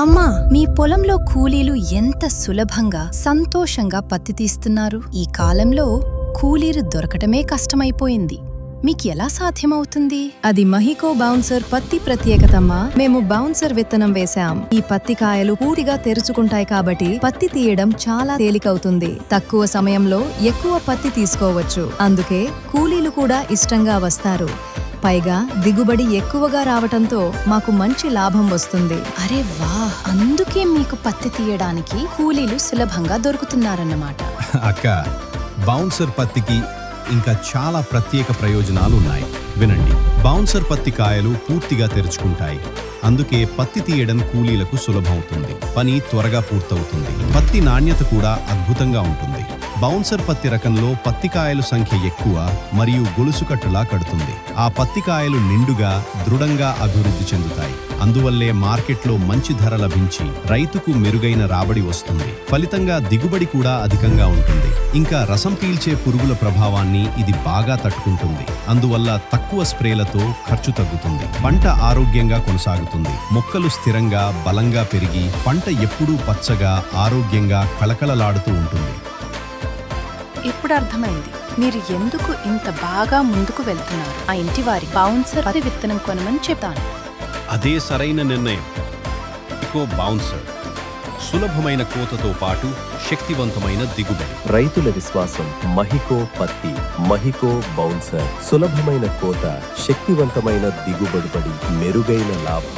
అమ్మా, మీ పొలంలో కూలీలు ఎంత సులభంగా సంతోషంగా పత్తి తీస్తున్నారు. ఈ కాలంలో కూలీలు దొరకటమే కష్టమైపోయింది. మీకెలా సాధ్యమవుతుంది? అది మహికో బౌన్సర్ పత్తి ప్రత్యేకతమ్మా. మేము బౌన్సర్ విత్తనం వేశాం. ఈ పత్తి కాయలు పూర్తిగా తెరుచుకుంటాయి కాబట్టి పత్తి తీయడం చాలా తేలికవుతుంది. తక్కువ సమయంలో ఎక్కువ పత్తి తీసుకోవచ్చు. అందుకే కూలీలు కూడా ఇష్టంగా వస్తారు. పైగా దిగుబడి ఎక్కువగా రావటంతో మాకు మంచి లాభం వస్తుంది. అరే వా, అందుకే మీకు పత్తి తీయడానికి కూలీలు సులభంగా దొరుకుతున్నారన్నమాట. అక్క, బౌన్సర్ పత్తికి ఇంకా చాలా ప్రత్యేక ప్రయోజనాలు ఉన్నాయి. వినండి. బౌన్సర్ పత్తి కాయలు పూర్తిగా తెరుచుకుంటాయి. అందుకే పత్తి తీయడం కూలీలకు సులభమవుతుంది. పని త్వరగా పూర్తవుతుంది. పత్తి నాణ్యత కూడా అద్భుతంగా ఉంటుంది. బౌన్సర్ పత్తి రకంలో పత్తికాయలు సంఖ్య ఎక్కువ మరియు గొలుసుకట్టులా కడుతుంది. ఆ పత్తికాయలు నిండుగా దృఢంగా అభివృద్ధి చెందుతాయి. అందువల్లే మార్కెట్లో మంచి ధర లభించి రైతుకు మెరుగైన రాబడి వస్తుంది. ఫలితంగా దిగుబడి కూడా అధికంగా ఉంటుంది. ఇంకా రసం పీల్చే పురుగుల ప్రభావాన్ని ఇది బాగా తట్టుకుంటుంది. అందువల్ల తక్కువ స్ప్రేలతో ఖర్చు తగ్గుతుంది. పంట ఆరోగ్యంగా కొనసాగుతుంది. మొక్కలు స్థిరంగా బలంగా పెరిగి పంట ఎప్పుడూ పచ్చగా ఆరోగ్యంగా కళకళలాడుతూ ఉంటుంది. ఇప్పుడు అర్థమైంది మీరు ఎందుకు ఇంత బాగా ముందుకు వెళ్తున్నారు. ఆ ఇంటి వారి బౌన్సర్ పత్తి విత్తనం కొనమని చెప్తాను. అదే సరైన నిర్ణయం. మహికో బౌన్సర్ సులభమైన కోతతో పాటు శక్తివంతమైన దిగుబడి. రైతుల విశ్వాసం మహికో పత్తి, మహికో బౌన్సర్. సులభమైన కోత, శక్తివంతమైన దిగుబడి, మెరుగైన లాభం.